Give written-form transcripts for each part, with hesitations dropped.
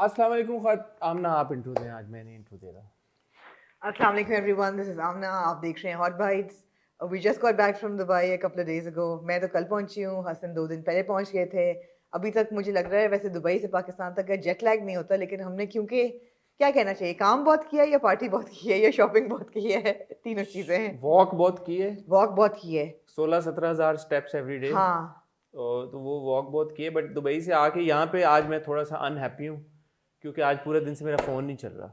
अस्सलाम वालेकुम आमना, आप इंट्रो दें, आज मैं नहीं इंट्रो दे रहा। Assalamu alaikum everyone, this is Amna. आप देख रहे हैं Hot Bites. We just got back from Dubai a couple of days ago. मैं तो कल पहुंची हूँ, हसन 2 दिन पहले पहुंच गए थे। अभी तक मुझे लग रहा है वैसे दुबई से पाकिस्तान तक का जेट लैग नहीं होता, लेकिन हमने क्योंकि क्या कहना चाहिए, काम बहुत किया या पार्टी बहुत की है या शॉपिंग बहुत की है, तीनों चीज़ें हैं। वॉक बहुत की है, वॉक बहुत की है। 16-17 हज़ार स्टेप्स एवरी डे। हाँ। तो वो वॉक बहुत की है, बट दुबई से आके यहाँ पे आज मैं थोड़ा सा अनहैप्पी हूँ क्योंकि आज पूरे दिन से मेरा फ़ोन नहीं चल रहा।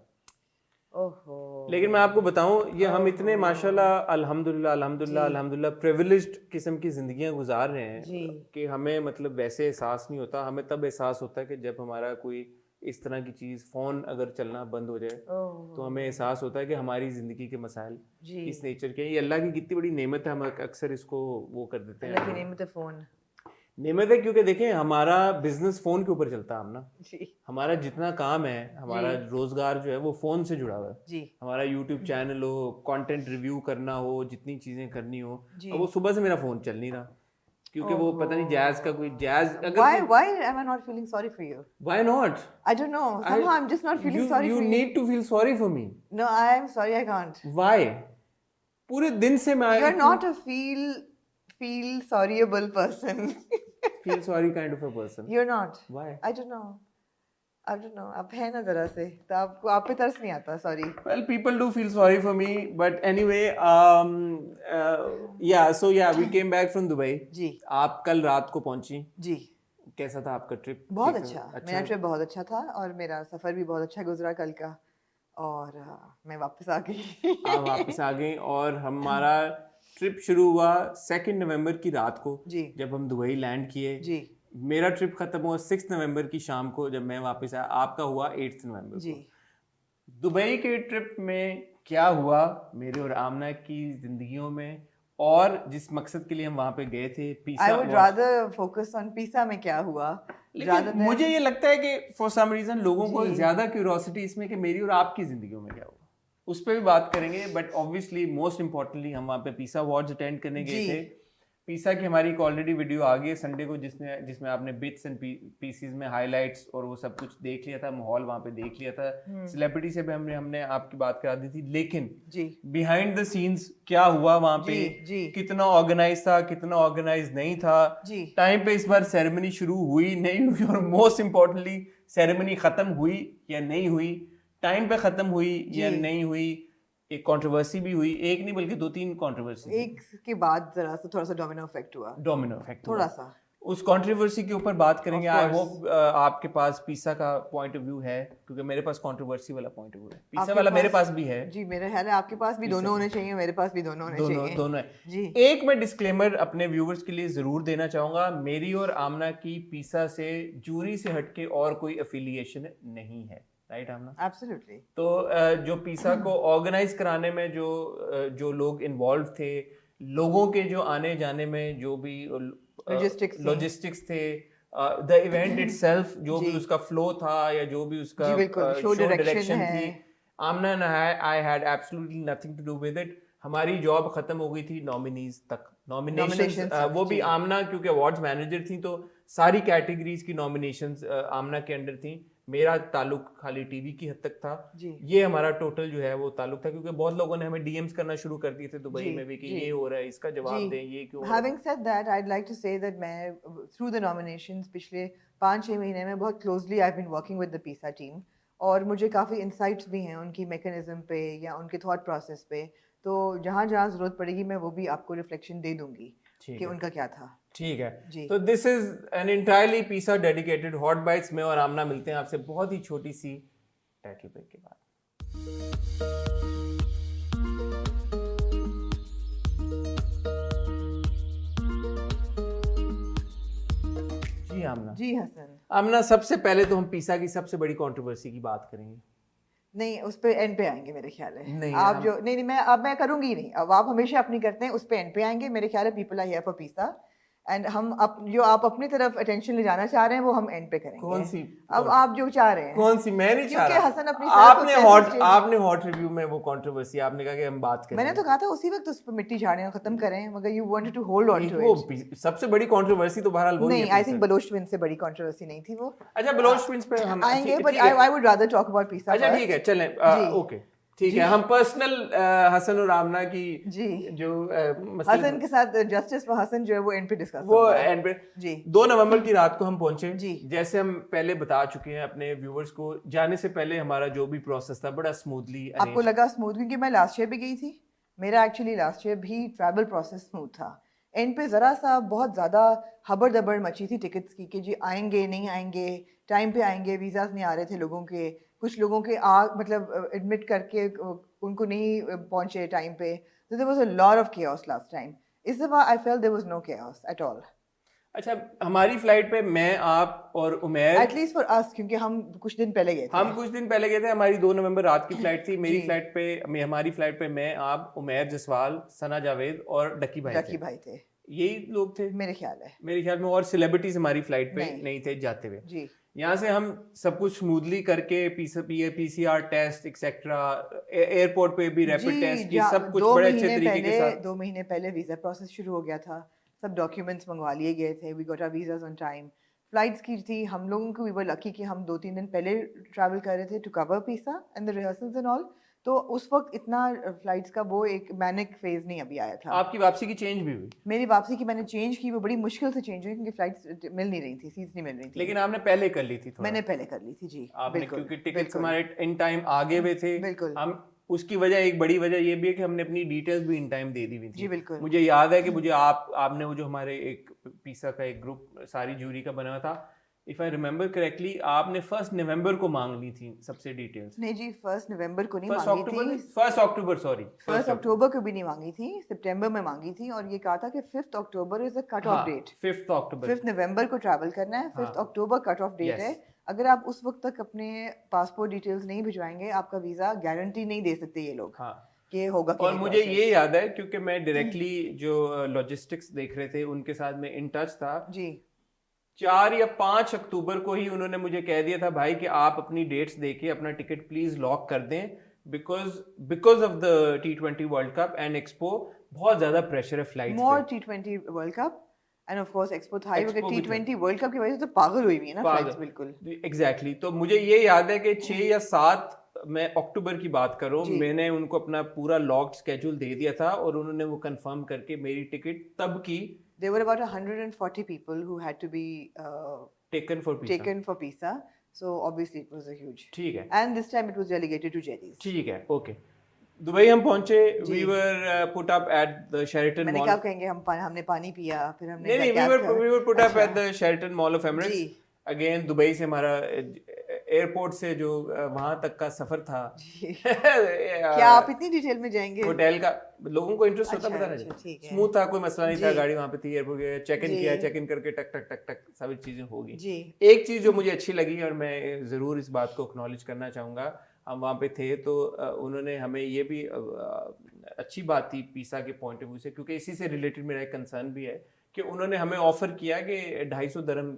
ओहो। लेकिन मैं आपको बताऊं, ये हम इतने माशाल्लाह अल्हम्दुलिल्लाह अल्हम्दुलिल्लाह अल्हम्दुलिल्लाह प्रिविलेज्ड किस्म की ज़िंदगियां गुजार रहे हैं कि हमें मतलब वैसे एहसास नहीं होता। हमें तब एहसास होता है कि जब हमारा कोई इस तरह की चीज़, फ़ोन अगर चलना बंद हो जाए तो हमें एहसास होता है कि हमारी ज़िंदगी के मसाइल किस नेचर के हैं। ये अल्लाह की कितनी बड़ी नेमत है, हम अक्सर इसको वो कर देते हैं। अल्लाह की नेमत है फ़ोन। नेमत है क्योंकि देखें, हमारा बिजनेस फ़ोन के ऊपर चलता है हम ना। जी। हमारा जितना काम है, हमारा रोजगार जो है वो फ़ोन से जुड़ा हुआ है। जी। हमारा यूट्यूब चैनल हो, कंटेंट रिव्यू करना हो, जितनी चीज़ें करनी हो, अब वो सुबह से मेरा फ़ोन चल नहीं रहा क्योंकि वो पता नहीं जैज़ का कोई जैज़ अगर Why am I not feeling sorry for you? Why not? I don't know. Somehow I'm just not feeling sorry for you. You need to feel sorry for me. No, I am sorry, I can't. Why? पूरे दिन से मैं You're not a feel sorryable person. feel sorry kind of a person. You're not. Why? I don't know. आप है ना जरा से, तो आपको आप पे तरस नहीं आता, sorry. Well, people do feel sorry for me, but anyway, we came back from Dubai. जी. आप कल रात को पहुंची. जी. कैसा था आपका ट्रिप? बहुत अच्छा. मेरा ट्रिप बहुत अच्छा था और मेरा सफ़र भी बहुत अच्छा गुजरा कल का, और मैं वापस आ गई. आप वापस आ गई और हमारा ट्रिप शुरू हुआ 2 नवंबर की रात को, जब हम दुबई लैंड किए. जी. मेरा ट्रिप खत्म हुआ 6 नवंबर की शाम को जब मैं वापस आया. आपका हुआ 8 नवंबर को. दुबई के ट्रिप में क्या हुआ मेरे और आमना की जिंदगियों में, और जिस मकसद के लिए हम वहां पे गए थे, pizza. I would rather focus on pizza में क्या हुआ. लेकिन मुझे ये लगता है कि फॉर सम रीजन लोगों को ज्यादा क्यूरियोसिटी इसमें कि मेरी और आपकी जिंदगियों में क्या हुआ, उस पर भी बात करेंगे. बट ऑब्वियसली मोस्ट इंपॉर्टेंटली हम वहाँ पे पिज़्ज़ा अवार्ड्स अटेंड करने गए थे. पिज़्ज़ा की हमारी एक ऑलरेडी वीडियो आ गई है संडे को, जिसमें आपने बिट्स एंड पीसीज में हाइलाइट्स और वो सब कुछ देख लिया था, माहौल वहाँ पे देख लिया था. सेलिब्रिटी से भी हमने आपकी बात करा दी थी. लेकिन बिहाइंड द सीन्स क्या हुआ वहाँ पे, कितना ऑर्गेनाइज था, कितना ऑर्गेनाइज नहीं था, टाइम पे इस बार सेरेमनी शुरू हुई नहीं हुई, और मोस्ट इम्पोर्टेंटली सेरेमनी खत्म हुई या नहीं हुई, टाइम पे खत्म हुई या नहीं हुई. एक कंट्रोवर्सी भी हुई, एक नहीं बल्कि 2-3 कंट्रोवर्सी. एक के बाद जरा सा थोड़ा सा डोमिनो इफेक्ट हुआ. थोड़ा सा उस कंट्रोवर्सी के ऊपर बात करेंगे. आई होप आपके पास पिज़्ज़ा का पॉइंट ऑफ व्यू है, क्योंकि मेरे पास कंट्रोवर्सी वाला पॉइंट ऑफ व्यू है. पिज़्ज़ा वाला मेरे पास भी है. जी, मेरा ख्याल है आपके पास भी दोनों होने चाहिए, मेरे पास भी दोनों होने चाहिए. दोनों है जी. एक मैं डिस्क्लेमर अपने व्यूअर्स के लिए जरूर देना चाहूंगा. मेरी और आमना की पिज़्ज़ा से जूरी से हटके और कोई एफिलिएशन नहीं है. राइट आमना? एब्सोल्युटली. तो जो पिज़्ज़ा को ऑर्गेनाइज कराने में जो लोग इन्वॉल्व थे, लोगों के जो आने जाने में जो भी लॉजिस्टिक्स थे, द इवेंट इटसेल्फ जो भी उसका फ्लो था या जो भी उसका शो डायरेक्शन थी, Aamna and I had absolutely nothing to do with it. हमारी जॉब खत्म हो गई थी नॉमिनीज तक. नॉमिनेशंस वो भी आमना क्योंकि अवार्ड्स मैनेजर थी, तो सारी कैटेगरीज की नॉमिनेशंस आमना के अंडर थी. मेरा ताल्लुक खाली टीवी की हद तक था. ये हमारा टोटल जो है वो ताल्लुक था, क्योंकि बहुत लोगों ने हमें डीएम्स करना शुरू कर दिए थे दुबई में भी कि ये हो रहा है, इसका जवाब दें, ये क्यों. Having said that, I'd like to say that मैं through the nominations पिछले 5-6 महीने में बहुत closely I've been working with the pizza team, और मुझे काफ़ी इंसाइट्स भी हैं उनकी मैकेनिज्म पे या उनके थॉट प्रोसेस पे. तो जहाँ जहाँ ज़रूरत पड़ेगी मैं वो भी आपको रिफ्लेक्शन दे दूंगी कि उनका क्या था. ठीक है. तो this is an entirely pizza dedicated hot bytes में, और आमना मिलते हैं आपसे बहुत ही छोटी सी टाइटल ब्रेक के बाद. जी आमना. जी हसन. आमना, सबसे पहले तो हम पिज़्ज़ा की सबसे बड़ी कंट्रोवर्सी की बात करेंगे. नहीं, उस पे एंड पे आएंगे मेरे ख्याल है. नहीं, आप जो नहीं मैं करूंगी नहीं. अब आप हमेशा अपनी करते हैं, उस पे एंड पे आएंगे मेरे ख्याल है. People are here for pizza and हम जो आप अपनी तरफ अटेंशन ले जाना चाह रहे हैं वो हम एंड पे करेंगे। कौन सी? अब आप जो चाह रहे हैं। कौन सी? मैं नहीं चाह क्योंकि रहा। हसन अपनी आपने हॉट रिव्यू में वो कंट्रोवर्सी आपने कहा कि हम बात करें। मैंने तो कहा था उसी वक्त उस पर मिट्टी झाड़ें और खत्म करें, मगर you wanted to hold on to it. सबसे बड़ी कंट्रोवर्सी तो बहरहाल वो नहीं, आई थिंक बलोच ट्विंस से बड़ी कंट्रोवर्सी नहीं थी वो। अच्छा, बलोच ट्विंस पे हम आएंगे, but I would rather talk about पीसा। अच्छा ठीक है, चलें। ओके ठीक है, हम पर्सनल हसन और आमना की जो हसन के साथ जस्टिस फॉर हसन जो है वो एंड पे डिस्कस वो एंड पे जी 2 नवंबर की रात को हम पहुंचे। जी जैसे हम पहले बता चुके हैं अपने व्यूवर्स को, जाने से पहले हमारा जो भी प्रोसेस था बड़ा स्मूथली। आपको लगा स्मूथ? क्योंकि मैं लास्ट ईयर भी गई थी, मेरा एक्चुअली लास्ट ईयर भी ट्रैवल प्रोसेस स्मूथ था। एंड पे ज़रा सा बहुत ज़्यादा हबड़ दबड़ मची थी टिकट्स की कि जी आएंगे नहीं आएंगे, टाइम पे आएंगे, वीज़ाज नहीं आ रहे थे लोगों के, कुछ लोगों के मतलब एडमिट करके उनको नहीं पहुंचे टाइम पे। तो there was a lot of chaos last time. इस दफा I felt there was no chaos at all. अच्छा, हमारी फ्लाइट पे मैं, आप और उमैर, एटलीस्ट फॉर अस, क्योंकि हम कुछ दिन पहले गए थे। हमारी 2 नवंबर रात की फ्लाइट थी। मेरी फ्लाइट पे, हमारी फ्लाइट पे मैं, आप, उमैर जसवाल, सना जावेद और डकी भाई थे। यही लोग थे मेरे ख्याल में। और सेलिब्रिटीज हमारी फ्लाइट पे नहीं थे जाते हुए जी। यहाँ से हम सब कुछ स्मूथली करके पीसीआर टेस्ट एक्सेट्रा, एयरपोर्ट पे भी रैपिड टेस्ट, ये सब कुछ बड़े अच्छे तरीके के साथ। 2 महीने पहले वीजा प्रोसेस शुरू हो गया था, सब डॉक्यूमेंट्स मंगवा लिए गए थे, we got our visas on time. Flights की थी, हम लोगों को वी वर लकी कि हम 2-3 दिन पहले ट्रैवल कर रहे थे टू कवर पीसा and the rehearsals and all. तो उस वक्त इतना फ्लाइट्स का वो एक मैनिक फेज नहीं अभी आया था। आपकी वापसी की चेंज भी हुई? मेरी वापसी की मैंने चेंज की, वो बड़ी मुश्किल से चेंज हुई क्योंकि फ्लाइट्स मिल नहीं रही थी, सीट्स नहीं मिल रही थी। लेकिन आपने पहले कर ली थी थोड़ा? मैंने पहले कर ली थी जी, आपने, क्योंकि टिकट्स हमारे इन टाइम आगे हुए थे। बिल्कुल। हम उसकी वजह, एक बड़ी वजह ये भी है कि हमने अपनी डिटेल्स भी इन टाइम दे दी हुई थी। जी बिल्कुल। मुझे याद है कि मुझे आपने वो जो हमारे एक पीसा का एक ग्रुप सारी जूरी का बना हुआ था, इफ आई रिमेम्बर करेक्टली, आपने 1 नवंबर को मांग ली थी सबसे डिटेल्स। नहीं जी, 1 नवंबर को नहीं मांगी थी। 1 अक्टूबर, सॉरी, 1 अक्टूबर को भी नहीं मांगी थी, सितंबर में मांगी थी। और ये कहा था कि 5 October is a cut off date. 5 अक्टूबर, 5 नवंबर को ट्रैवल करना है, 5 अक्टूबर कट ऑफ डेट है। अगर आप उस वक्त तक अपने पासपोर्ट डिटेल्स नहीं भिजवाएंगे, आपका वीजा गारंटी नहीं दे सकते ये लोग कि होगा। और मुझे ये याद है क्योंकि मैं डायरेक्टली जो लॉजिस्टिक्स देख रहे थे उनके साथ में इन टच था जी। 4 या 5 अक्टूबर को ही उन्होंने मुझे कह दिया था, भाई कि आप अपनी डेट्स देके अपना टिकट प्लीज लॉक कर दें, because of the T20 world cup and expo. बहुत ज्यादा प्रेशर है फ्लाइट पे। मोर T20 world cup end of course expo था। T20 वर्ल्ड कप की वजह से तो पागल हुई हुई है ना फ्लाइट्स, बिल्कुल। एग्जैक्टली। तो मुझे ये याद है कि 6 या 7 मैं अक्टूबर की बात कर रहा हूँ, मैंने उनको अपना पूरा लॉक्ड स्केड्यूल दे दिया था और उन्होंने वो कंफर्म करके मेरी टिकट तब की। There were about 140 people who had to be taken for pizza. So obviously it was a huge. ठीक है। And this time it was delegated to Jellies. ठीक है, okay. दुबई हम पहुंचे, we were put up at the Sheraton Mall. मैंने क्या कहेंगे, हमने पानी पिया, फिर हमने नहीं, we were put up at the Sheraton Mall of Emirates. Again Dubai से हमारा एयरपोर्ट से जो वहां तक का सफर था क्या आप इतनी डिटेल में जाएंगे? होटल का लोगों को इंटरेस्ट होता बताना चाहिए। स्मूथ था, कोई मसला नहीं था, गाड़ी वहां पे थी, एयरपोर्ट गए, चेक इन किया, चेक इन करके टक टक टक टक सभी चीजें होगी। एक चीज जो मुझे अच्छी लगी और मैं जरूर इस बात को एक्नॉलेज करना चाहूंगा, हम वहाँ पे थे तो उन्होंने हमें ये भी अच्छी बात थी पीसा के पॉइंट ऑफ व्यू से, क्योंकि इसी से रिलेटेड मेरा एक कंसर्न भी है कि उन्होंने हमें ऑफर किया कि 250 दिरहम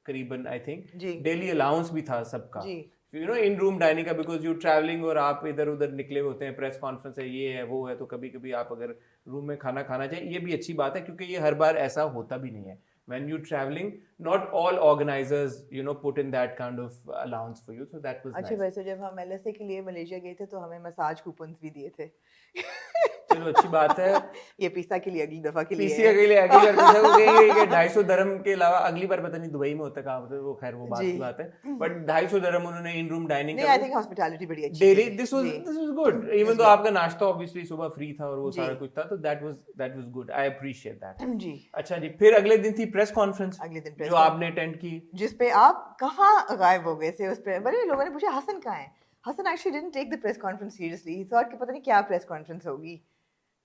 करीबन आई थिंक डेली अलाउंस भी था सबका, you know, in room dining का, बिकॉज यू ट्रैवलिंग और आप इधर उधर निकले होते हैं, प्रेस कॉन्फ्रेंस है, ये है वो है, तो कभी कभी आप अगर रूम में खाना खाना चाहिए, ये भी अच्छी बात है क्योंकि ये हर बार ऐसा होता भी नहीं है। When you traveling, not all organizers, you know, put in that kind of allowance for you, so that was nice. अच्छा, वैसे जब हम LSA के लिए मलेशिया गए थे तो हमें मसाज कूपन्स भी दिए थे। चलो अच्छी बात है। ये पीसा के लिए अगली दफा के लिए पीसा के लिए अगली बार पीसा को कहेंगे कि 250 दिरहम के अलावा अगली बार पता नहीं दुबई में होता कहाँ होता, वो खैर वो बात की बात है, बट 250 दिरहम उन्होंने इन रूम डाइनिंग नहीं, आई थिंक हॉस्पिटैलिटी बड़ी अच्छी daily, this was good, even though आपका नाश्ता ऑब्वियसली सुबह फ्री था और वो सारा कुछ था, तो that was good, I appreciate that जी। अच्छा जी, फिर अगले दिन थी प्रेस कॉन्फ्रेंस, जो आपने अटेंड की, जिसपे आप कहाँ गायब हो गए थे। उस पे बड़े लोगों ने पूछा हसन कहाँ है। Hasan actually didn't take the press conference seriously, he thought कि पता नहीं क्या प्रेस कॉन्फ्रेंस होगी,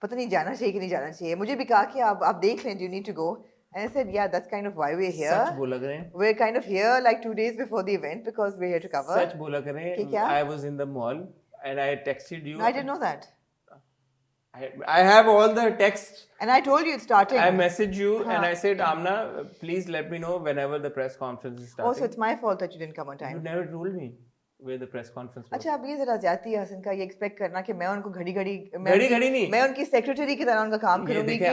पता नहीं जाना चाहिए कि नहीं जाना चाहिए। मुझे भी कहा कि आप देख लें, you need to go, and I said yeah that's kind of why we are here. सच बोला करें, we are kind of here like 2 days before the event because we are here to cover. सच बोला करें, I was in the mall and I texted you. I didn't know that. I have all the texts. And I told you it's starting. I messaged you and I said, Amna, please let me know whenever the press conference is starting. Also, it's my fault that you didn't come on time. You never told me where the press conference was. अच्छा, अब ये जरा ज्यादती है हसन का, ये expect करना कि मैं उनको घड़ी घड़ी नहीं, मैं उनकी सेक्रेटरी की तरह उनका काम करूंगी कि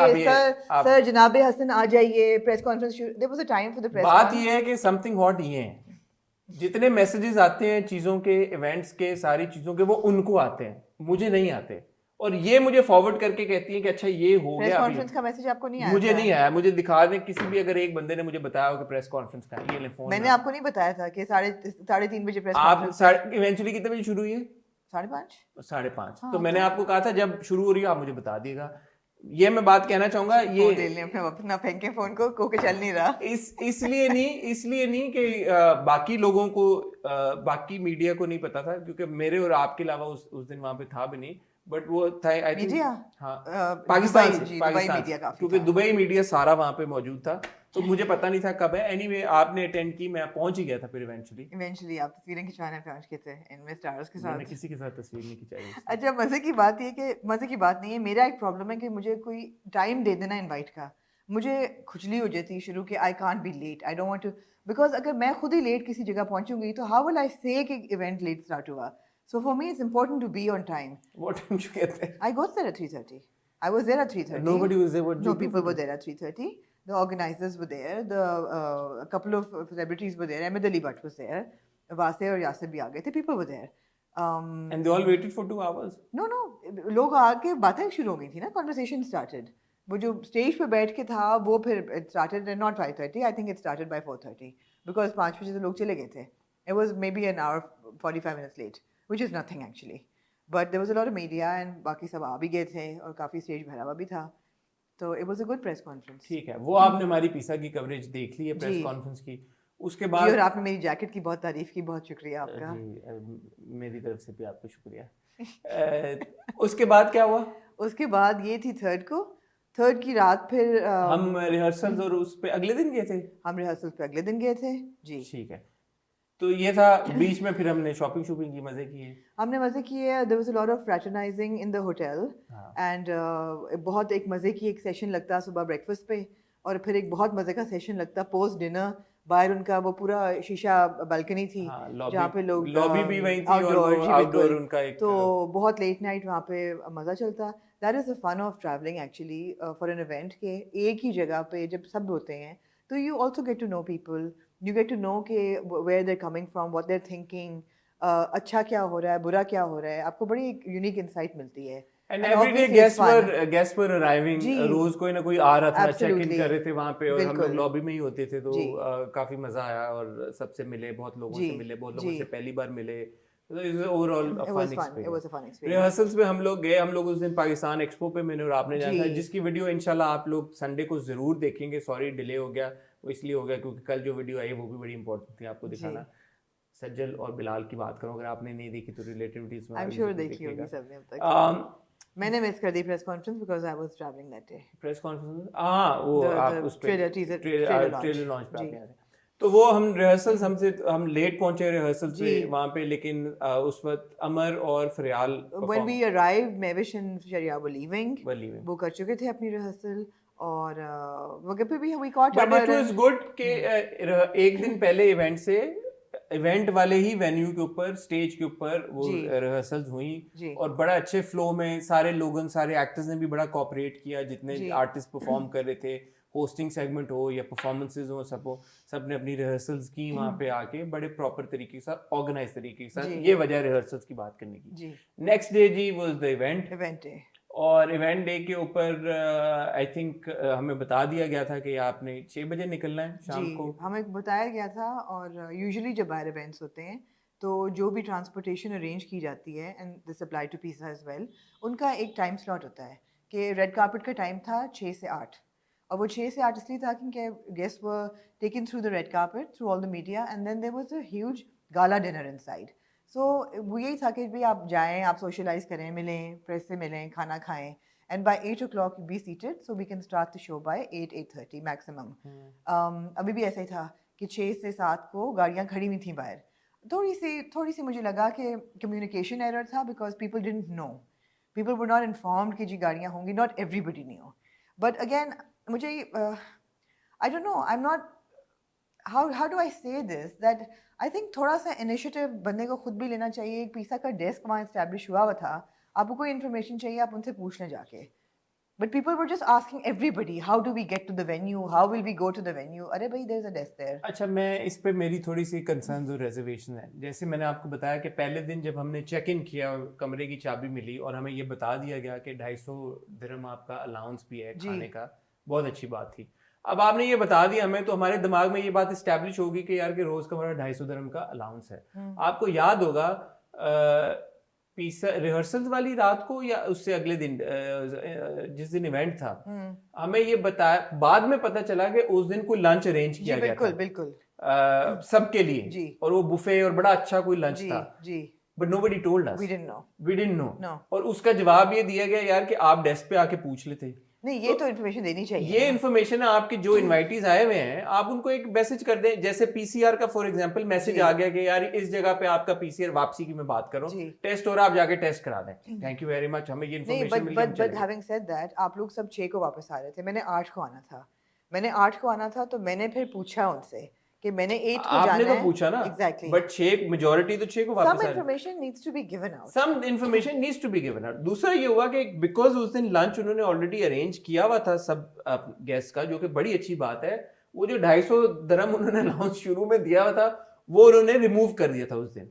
सर जनाबे हसन आ जाइए, प्रेस कॉन्फ्रेंस शुरू, there was a time for the press. बात ये है कि समथिंग हॉट ये है, जितने मैसेजेस आते हैं चीजों के, इवेंट्स के, सारी चीजों के, वो उनको आते हैं, मुझे नहीं आते। और ये मुझे फॉरवर्ड करके कहती है कि अच्छा ये हो प्रेस गया, कॉन्फ्रेंस का मैसेज आपको नहीं आया? मुझे नहीं आया। मुझे दिखा दें किसी भी, अगर एक बंदे ने मुझे बताया हो कि प्रेस कॉन्फ्रेंस का, ये ले फोन। मैंने आपको नहीं बताया था कि 3:30 बजे प्रेस कॉन्फ्रेंस। आप इवेंचुअली कितने बजे शुरू हुई है? 5:30। 5:30। तो मैंने आपको कहा था जब शुरू हो रही है आप मुझे बता दिएगा। ये मैं बात कहना चाहूंगा, ये ले लें अपना फेंके फोन को के चल नहीं रहा। इसलिए नहीं कि बाकी लोगों को, बाकी मीडिया को नहीं पता था, क्योंकि मेरे और आपके अलावा उस दिन वहां पे था भी नहीं, बट वो था आई थिंक पाकिस्तान से, क्योंकि दुबई मीडिया सारा वहां पे मौजूद था, तो मुझे पता नहीं था कब है। एनीवे आपने अटेंड की, मैं पहुंच ही गया था फिर इवेंचुअली आप तस्वीरें खिंचवाने पहुंच गए थे इनमें स्टार्स के साथ। मैंने किसी के साथ तस्वीर नहीं खिंचाई। अच्छा, मजे की बात ये कि मजे की बात नहीं है, मेरा एक प्रॉब्लम है कि मुझे कोई टाइम दे देना इनवाइट का, मुझे खुजली हो जाती है शुरू के, I can't be late, I don't want to, because अगर मैं खुद ही लेट किसी जगह पहुंचूंगी तो हाउ विल आई से कि इवेंट लेट स्टार्ट हुआ। So for me, it's important to be on time. What time did you get there? I got there at 3:30. I was there at 3:30. Nobody was there. No, people were there at 3:30. The organizers were there. A couple of celebrities were there. Ahmed Ali Bhatt was there. Wase और यासिर भी आ गए थे. People were there. And they all waited for 2 hours. No. लोग आके बातें शुरू हो गई थी ना. Conversation started. वो जो स्टेज पे बैठ के था वो फिर it started not 5:30. I think it started by 4:30 because 5 बजे से लोग चले गए थे. It was maybe an hour 45 minutes late. Which is nothing actually, but there was a lot of media and बाकी सब आ भी गए थे और काफी स्टेज भरा हुआ भी था, तो it was a good press conference. ठीक है, वो आपने हमारी पीसा की कवरेज देख ली है प्रेस कॉन्फ्रेंस की। उसके बाद और आपने मेरी जैकेट की बहुत तारीफ की, बहुत शुक्रिया आपका। मेरी तरफ से भी आपको शुक्रिया। उसके बाद क्या हुआ? उसके बाद ये थी थर्ड की रात, फिर हम रिहर्सल और उस पे अगले दिन गए थे। हम रिहर्सल पे अगले दिन गए थे जी। ठीक है, तो ये था बीच में, फिर हमने शॉपिंग की, मजे किए। हमने मजे किए। There was a lot of fraternising in the hotel and बहुत एक मजे की एक सेशन लगता सुबह ब्रेकफास्ट पे, और फिर एक बहुत मजे का सेशन लगता पोस्ट डिनर। बाहर उनका वो पूरा शीशा बालकनी थी जहाँ पे लोग, लॉबी भी वहीं थी और आउटडोर उनका एक, तो बहुत लेट नाइट वहाँ पे मजा चलता। That is the fun of travelling actually for an event के एक ही जगह पे जब सब होते हैं तो you also get to know people, you get to know के where they're coming from, what they're thinking, अच्छा क्या हो रहा है, बुरा क्या हो रहा है, आपको बड़ी unique insight मिलती है। And every day guests were arriving, रोज कोई ना कोई आ रहा था, चेक इन कर रहे थे वहाँ पे, और हम लोग लॉबी में ही होते थे, तो काफी मजा आया और सबसे मिले, बहुत लोगों से मिले, बहुत लोगों से पहली बार मिले। ओवरऑल रिहर्सल्स में हम लोग गए, हम लोग उस दिन पाकिस्तान एक्सपो पे मैंने और आपने जाना था, जिसकी वीडियो इंशाल्लाह आप लोग संडे को जरूर देखेंगे। सॉरी डिले हो गया, वो इसलिए हो गया क्योंकि कल जो वीडियो आई वो भी बड़ी इंपॉर्टेंट थी आपको दिखाना। सज्जल और बिलाल की बात करूं, अगर आपने नहीं देखी तो रिलेटिविटीज में आई एम श्योर देखी होगी सबने अब तक। मैंने मिस कर दी press conference because I was travelling that day. Press conference, हां वो आप उस पे ट्रेलर लॉन्च पे आते हैं, तो वो हम रिहर्सल्स हम लेट पहुंचे रिहर्सल्स पे वहां पे, लेकिन उस वक्त अमर और Faryal when we arrived, Mehwish and Shariya were leaving, वो कर चुके थे अपनी रिहर्सल, और वगैरह पे भी we caught. But it was good कि एक दिन पहले इवेंट से, इवेंट वाले ही वेन्यू के ऊपर, स्टेज के ऊपर वो रिहर्सल्स हुई, और बड़ा अच्छे फ्लो में सारे लोगों, सारे एक्टर्स ने भी बड़ा कोऑपरेट किया, जितने आर्टिस्ट परफॉर्म कर रहे थे, होस्टिंग सेगमेंट हो या परफॉर्मेंसेस हो, सब ने अपनी रिहर्सल्स की वहाँ पे आके बड़े प्रॉपर तरीके के साथ, ऑर्गेनाइज तरीके के साथ। ये वजह रिहर्सल्स की बात करने की। नेक्स्ट डे जी वाज द इवेंट डे, और इवेंट डे के ऊपर आई थिंक हमें बता दिया गया था कि आपने 6 बजे निकलना है शाम को। हमें बताया गया था, और यूजुअली जब बाहर इवेंट्स होते हैं तो जो भी ट्रांसपोर्टेशन अरेंज की जाती है, एंड दिस अप्लाई टू पीसा एज वेल, उनका एक टाइम स्लॉट होता है कि रेड कार्पेट का टाइम था 6 से 8, और वो 6 से 8 इसलिए था क्योंकि guest were taken through the red carpet, through all the media, and then there was a huge gala dinner inside. So वो यही था कि भाई आप जाएं, आप सोशलाइज करें, मिलें, प्रेस से मिलें, खाना खाएं, and by 8 o'clock be seated so we can start the show by 8-8:30 maximum. अभी भी ऐसा ही था कि 6 से 7 को गाड़ियाँ खड़ी हुई थी बाहर। थोड़ी सी मुझे लगा कि कम्युनिकेशन एरर था, because people people were not informed कि जी गाड़ियाँ होंगी, not everybody knew. But again, मुझे I don't know, I'm not, how do I say this, that I think थोड़ा सा initiative बंदे को खुद भी लेना चाहिए. एक पिज़्ज़ा का डेस्क वहाँ establish हुआ था, आपको कोई information चाहिए आप उनसे पूछ लें जाके. But people were just asking everybody, how do we get to the venue? How will we go to the venue? अरे भाई, there's a desk there. अच्छा, मैं इस पे मेरी थोड़ी सी कंसर्न्स और रिजर्वेशन है. जैसे मैंने आपको बताया कि पहले दिन जब हमने चेक इन किया, कमरे की चाबी मिली और हमें ये बता दिया गया कि 250 दिरहम आपका अलाउंस भी है खाने का. बहुत अच्छी बात थी. अब आपने ये बता दिया हमें, तो हमारे दिमाग में ये बात इस्टेब्लिश होगी कि यार कि रोज का हमारा 250 दिरहम का अलाउंस है. आपको याद होगा रिहर्सल वाली रात को या उससे अगले दिन जिस दिन इवेंट था, हमें ये बताया, बाद में पता चला कि उस दिन कोई लंच अरेंज किया गया था. बिल्कुल सबके लिए, और वो बुफे और बड़ा अच्छा कोई लंच था. But nobody told us. We didn't know. No. और उसका जवाब ये दिया गया यार कि आप डेस्क पे आके पूछ लेते. नहीं, ये तो इन्फॉर्मेशन देनी चाहिए. ये इन्फॉर्मेशन है आपके जो इनवाइटीज आए हुए हैं, आप उनको एक मैसेज कर दें. जैसे पीसीआर का फॉर एग्जांपल मैसेज आ गया कि यार इस जगह पे आपका पीसीआर, वापसी की मैं बात कर रहा हूं, टेस्ट हो रहा, आप जाके टेस्ट करा दें. Thank you very much. हमें ये इन्फॉर्मेशन मिल गई. बट हैविंग सेड दैट, आप लोग सब 6 को वापस आ रहे थे, मैंने 8 को आना था. तो मैंने फिर पूछा उनसे कि मैंने 8 को जाना है. आपने तो पूछा ना. एग्जैक्टली. बट 6 मेजॉरिटी तो 6 को वापस आ रही है. Some information needs to be given out. Some information needs to be given out. दूसरा ये हुआ कि बिकॉज उस दिन लंच उन्होंने ऑलरेडी अरेंज किया हुआ था सब गेस्ट का, जो कि बड़ी अच्छी बात है. वो जो 250 दिरहम उन्होंने अनाउंस शुरू में दिया हुआ था, वो उन्होंने रिमूव कर दिया था उस दिन.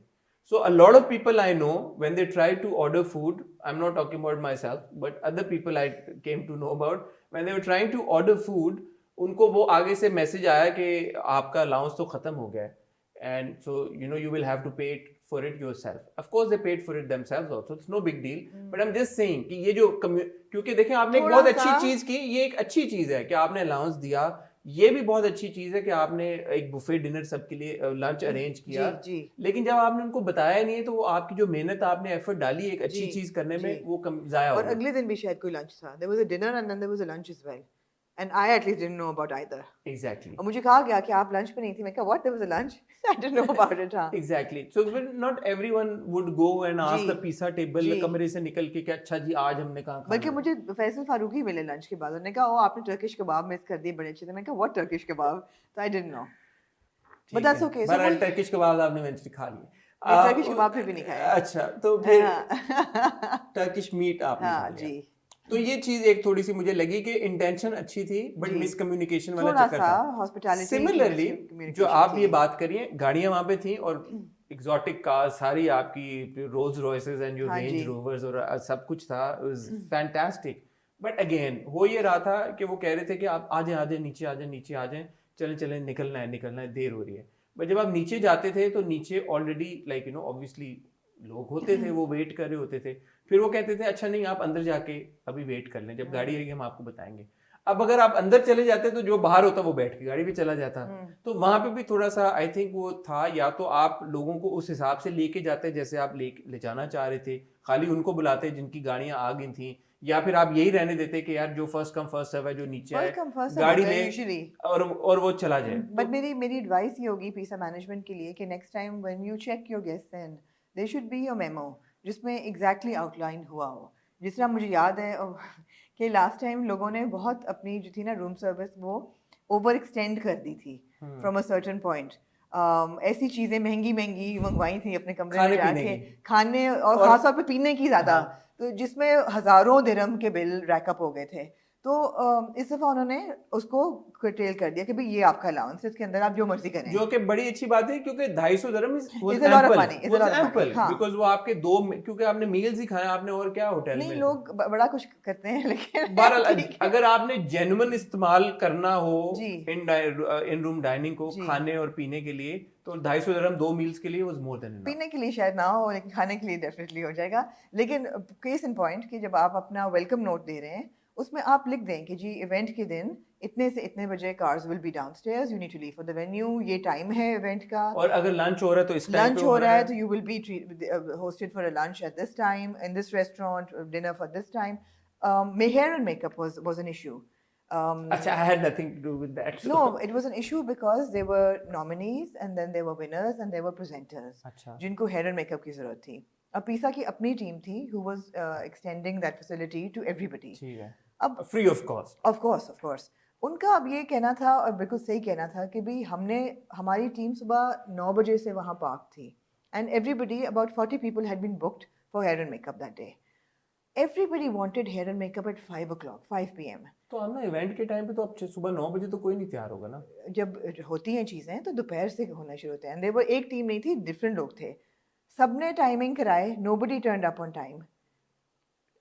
So a lot of people I know, when they try to order food, I'm not talking about myself, but other people I came to know about, when they were trying to order food, उनको वो आगे से message आया कि आपका allowance तो खत्म हो गया है, and so you will have to pay for it yourself. Of course they paid for it themselves also, it's no big deal. But I am just saying कि ये जो क्योंकि देखें आपने एक बहुत अच्छी चीज की, ये एक अच्छी चीज है कि आपने अलाउंस दिया. ये भी बहुत अच्छी चीज है कि आपने एक बुफे डिनर सबके लिए लंच अरेंज किया. लेकिन जब आपने उनको बताया नहीं है, तो वो आपकी जो मेहनत आपने एफर्ट डाली एक अच्छी चीज करने में, वो जाया हो गया. और अगले दिन भी शायद कोई लंच था. There was a dinner and then there was a lunch as well. And I at least didn't know about either. Exactly. और मुझे कहा गया कि आप लंच पे नहीं थी. मैं कहा what, there was a lunch? I didn't know about it. हाँ. Exactly. So not everyone would go and ask the pizza table कमरे से निकल के कि अच्छा जी आज हमने कहाँ खाना. बल्कि मुझे फैसल फारूकी मिले लंच के बाद. उन्होंने कहा ओ आपने टर्किश कबाब मिस कर दिए, बड़े अच्छे थे. मैं कहा what Turkish kebab? So I didn't know. But that's okay. बहरहाल टर्किश कबाब आपने इवेंचुअली खा लिए. टर्किश कबाब फिर भी नहीं खाया. अच्छा, तो फिर टर्किश मीट आपने खा लिया. जी. तो ये चीज एक थोड़ी सी मुझे लगी कि इंटेंशन अच्छी थी, बट मिसकम्युनिकेशन वाला चक्कर था. सिमिलरली जो आप ये बात करिए, गाड़ियां वहां पे थी और एग्जॉटिक कार सारी आपकी रोल्स रॉयसेस एंड जो रेंज रोवर्स और सब कुछ था, वाज फैंटास्टिक. बट अगेन हो ये रहा था कि वो कह रहे थे कि आप आ जाए नीचे आ जाए, चलें निकलना है, देर हो रही है. बट जब आप नीचे जाते थे तो नीचे ऑलरेडी लाइक ऑब्वियसली लोग होते थे, वो वेट कर रहे होते थे. फिर वो कहते थे अच्छा नहीं आप अंदर जाके अभी वेट कर लें, जब गाड़ी आएगी हम आपको बताएंगे. अब अगर आप अंदर चले जाते तो जो बाहर होता वो बैठ के गाड़ी पे चला जाता. तो वहां पे भी थोड़ा सा आई थिंक वो था, या तो आप लोगों को उस हिसाब से लेके जाते जैसे आप ले जाना चाह रहे थे, खाली उनको बुलाते जिनकी गाड़ियां आ गई थी, या फिर आप यही रहने देते कि यार जो फर्स्ट कम फर्स्ट सर्व है, जो नीचे है गाड़ी ले और वो चला जाए. बट मेरी एडवाइस ये होगी पिज़्ज़ा मैनेजमेंट के लिए कि next time when you check your guests in, there should be a memo जिसमें एग्जैक्टली आउटलाइन हुआ हो. जिस तरह मुझे याद है कि लास्ट टाइम लोगों ने बहुत अपनी जो थी ना रूम सर्विस वो ओवर एक्सटेंड कर दी थी फ्रॉम अ सर्टेन पॉइंट. ऐसी चीजें महंगी मंगवाई थी अपने कमरे में जाके, खाने और खासतौर पे पीने की ज्यादा, तो जिसमें हजारों दिरहम के बिल रैकअप हो गए थे. तो इस दफा उन्होंने उसको कर्टेल कर दिया कि भाई ये आपका अलाउंस है, इसके अंदर आप जो मर्जी करें, जो कि बड़ी अच्छी बात है क्योंकि 250 दिरहम इज एम्पल, बिकॉज़ वो आपके दो, क्योंकि आपने मील्स ही खाया, आपने और क्या होटल में. नहीं, लोग बड़ा कुछ करते हैं, लेकिन बहरहाल अगर आपने जेन्युइन इस्तेमाल करना हो इन रूम डाइनिंग को खाने और पीने के लिए, तो 250 दिरहम 2 मील्स के लिए वाज मोर देन. पीने के लिए शायद ना हो, लेकिन खाने के लिए डेफिनेटली हो जाएगा. लेकिन केस इन पॉइंट कि जब आप अपना वेलकम नोट दे रहे हैं उसमें आप लिख दें कि जी इवेंट के दिन इतने से इतने बजे cars will be downstairs, you need to leave for the venue, ये टाइम है इवेंट का, और अगर लंच हो रहा है तो इस टाइम लंच हो रहा है तो you will be hosted for a lunch at this time in this restaurant, dinner for this time. My hair and makeup was an issue. अच्छा, I had nothing to do with that. No, it was an issue because there were nominees and then there were winners and there were presenters अच्छा, जिनको hair and makeup की जरूरत थी. अब पीसा की अपनी टीम थी who was extending that facility to everybody. ठीक है. अब Free of cost. of course. उनका अब ये कहना था और बिल्कुल सही कहना था कि भाई हमारी टीम सुबह 9 बजे से वहाँ पार्क थी. And everybody, about 40 people had been booked for hair and makeup that day. Everybody wanted hair and makeup at 5 o'clock, 5 p.m. तो हम ना इवेंट के टाइम पे तो अब सुबह 9 बजे तो कोई नहीं तैयार होगा ना. जब होती हैं चीज़ें तो दोपहर से होना शुरू होता है. एंड देवर एक टीम नहीं थी, डिफरेंट लोग थे. सबने टाइमिंग कराए, nobody turned up on time.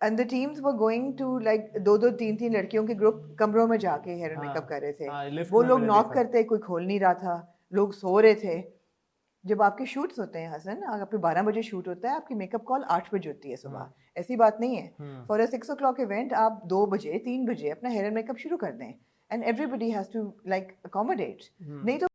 And the teams were going to like 2-2, 3-3 लड़कियों के ग्रुप कमरों में जाके हेयर एंड मेकअप कर रहे थे. वो लोग नॉक करते, कोई खोल नहीं रहा था, लोग सो रहे थे. जब आपके शूट्स होते हैं हसन, अगर आपके 12 बजे शूट होता है, आपकी मेकअप कॉल 8 बजे होती है सुबह. ऐसी बात नहीं है. फॉर अ 6 o'clock इवेंट आप 2 बजे 3 बजे अपना हेयर एंड मेकअप शुरू कर दें. And everybody has to like accommodate. नहीं तो